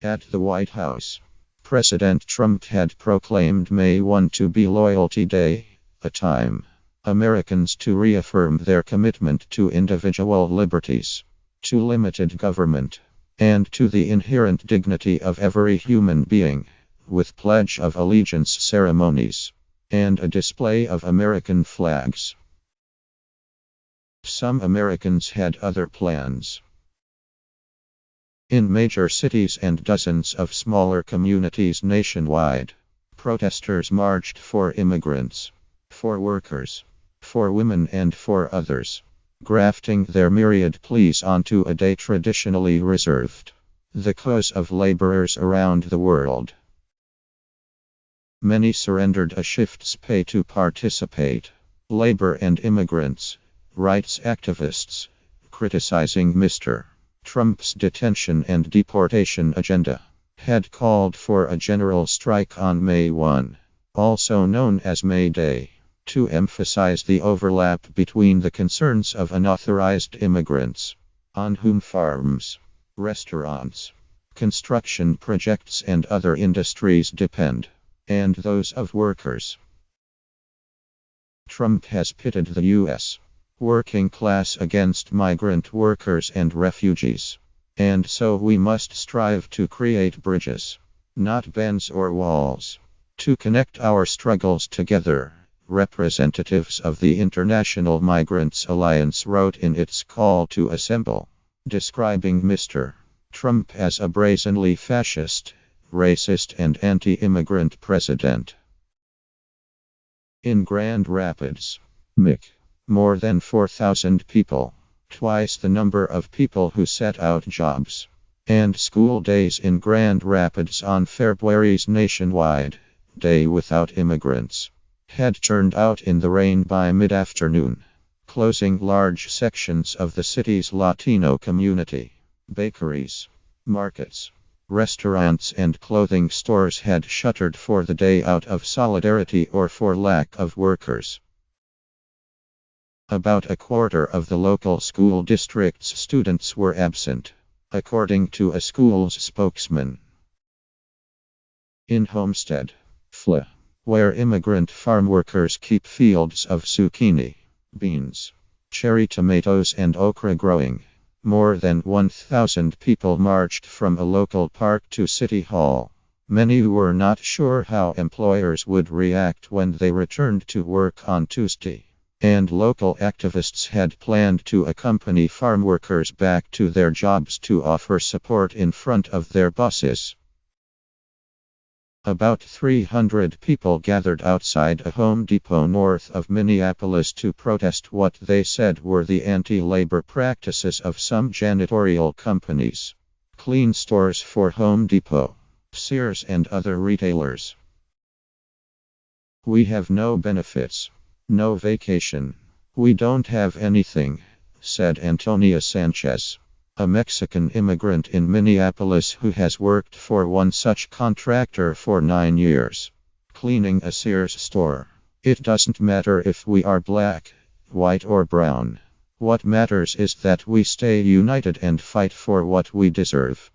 At the White House, President Trump had proclaimed May 1 to be Loyalty Day, a time Americans to reaffirm their commitment to individual liberties, to limited government, and to the inherent dignity of every human being, with Pledge of Allegiance ceremonies and a display of American flags. Some Americans had other plans. In major cities and dozens of smaller communities nationwide, protesters marched for immigrants, for workers, for women, and for others, grafting their myriad pleas onto a day traditionally reserved the cause of laborers around the world. Many surrendered a shift's pay to participate. Labor and immigrants, rights activists, criticizing Mr. Trump's detention and deportation agenda, had called for a general strike on May 1, also known as May Day, to emphasize the overlap between the concerns of unauthorized immigrants, on whom farms, restaurants, construction projects, and other industries depend, and those of workers. Trump has pitted the U.S. working class against migrant workers and refugees. And so we must strive to create bridges, not bends or walls, to connect our struggles together, representatives of the International Migrants Alliance wrote in its call to assemble, describing Mr. Trump as a brazenly fascist, racist, and anti-immigrant president. In Grand Rapids, MIC, more than 4,000 people, twice the number of people who set out jobs and school days in Grand Rapids on February's nationwide Day Without Immigrants, had turned out in the rain by mid-afternoon, closing large sections of the city's Latino community. Bakeries, markets, restaurants, and clothing stores had shuttered for the day out of solidarity or for lack of workers. About a quarter of the local school district's students were absent, according to a school's spokesman. In Homestead, FLA, where immigrant farm workers keep fields of zucchini, beans, cherry tomatoes, and okra growing, more than 1,000 people marched from a local park to City Hall. Many were not sure how employers would react when they returned to work on Tuesday, and local activists had planned to accompany farm workers back to their jobs to offer support in front of their bosses. About 300 people gathered outside a Home Depot north of Minneapolis to protest what they said were the anti-labor practices of some janitorial companies. Clean stores for Home Depot, Sears, and other retailers. "We have no benefits, no vacation. We don't have anything," said Antonia Sanchez, a Mexican immigrant in Minneapolis who has worked for one such contractor for 9 years, cleaning a Sears store. "It doesn't matter if we are black, white, or brown. What matters is that we stay united and fight for what we deserve."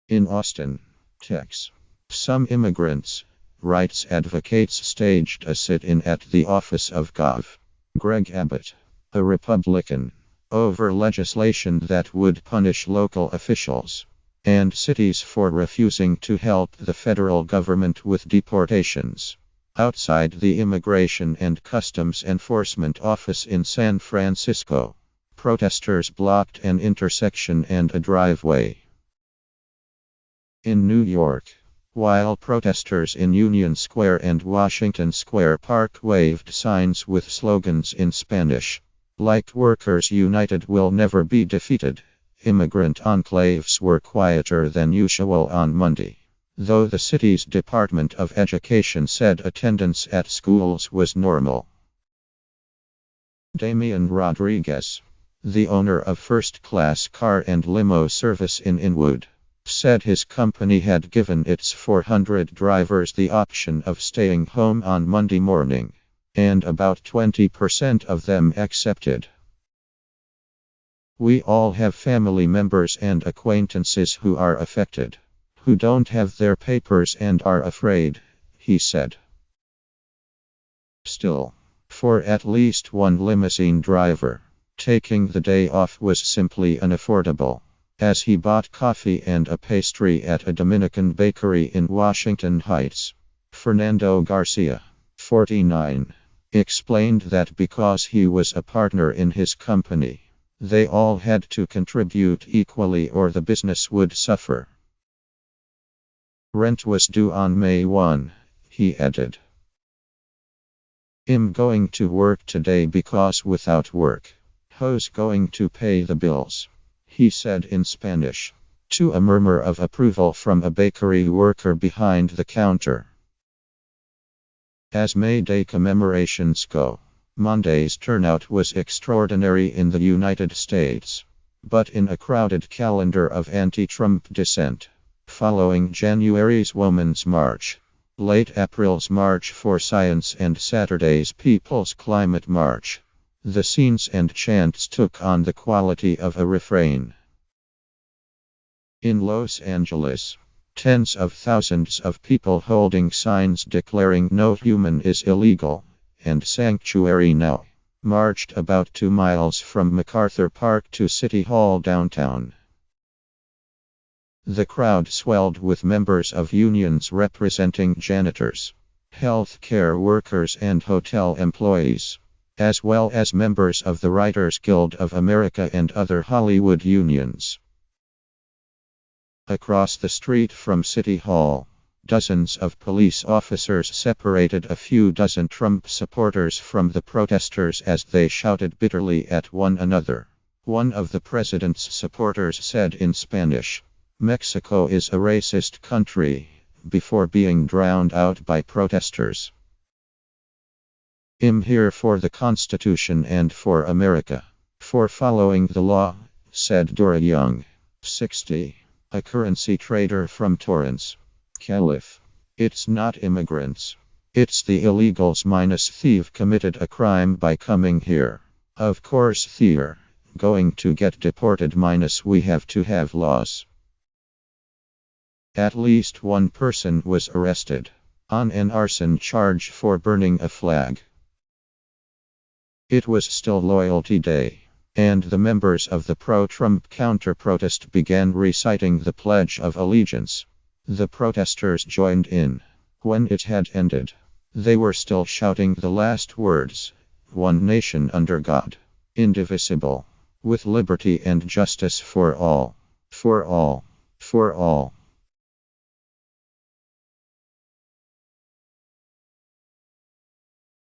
In Austin, Texas, some immigrants' rights advocates staged a sit-in at the office of Gov. Greg Abbott, a Republican, over legislation that would punish local officials and cities for refusing to help the federal government with deportations. Outside the Immigration and Customs Enforcement Office in San Francisco, protesters blocked an intersection and a driveway. In New York, while protesters in Union Square and Washington Square Park waved signs with slogans in Spanish, like "Workers United will never be defeated," immigrant enclaves were quieter than usual on Monday, though the city's Department of Education said attendance at schools was normal. Damian Rodriguez, the owner of first-class car and limo service in Inwood, said his company had given its 400 drivers the option of staying home on Monday morning, and about 20% of them accepted. We all have family members and acquaintances who are affected, who don't have their papers and are afraid, he said. Still, for at least one limousine driver, taking the day off was simply unaffordable, as he bought coffee and a pastry at a Dominican bakery in Washington Heights. Fernando Garcia, 49, explained that because he was a partner in his company, they all had to contribute equally or the business would suffer. Rent was due on May 1, he added. I'm going to work today because without work, who's going to pay the bills? He said in Spanish, to a murmur of approval from a bakery worker behind the counter. As May Day commemorations go, Monday's turnout was extraordinary in the United States, but in a crowded calendar of anti-Trump dissent, following January's Women's March, late April's March for Science and Saturday's People's Climate March, the scenes and chants took on the quality of a refrain. In Los Angeles, tens of thousands of people holding signs declaring no human is illegal and sanctuary now, marched about 2 miles from MacArthur Park to City Hall downtown. The crowd swelled with members of unions representing janitors, health care workers and hotel employees, as well as members of the Writers Guild of America and other Hollywood unions. Across the street from City Hall, dozens of police officers separated a few dozen Trump supporters from the protesters as they shouted bitterly at one another. One of the president's supporters said in Spanish, "Mexico is a racist country," before being drowned out by protesters. "I'm here for the Constitution and for America, for following the law," said Dora Young, 60. A currency trader from Torrance, Calif. "It's not immigrants. It's the illegals minus thief committed a crime by coming here. Of course they're going to get deported minus we have to have laws." At least one person was arrested on an arson charge for burning a flag. It was still Loyalty Day, and the members of the pro-Trump counter-protest began reciting the Pledge of Allegiance. The protesters joined in. When it had ended, they were still shouting the last words, "One nation under God, indivisible, with liberty and justice for all, for all, for all."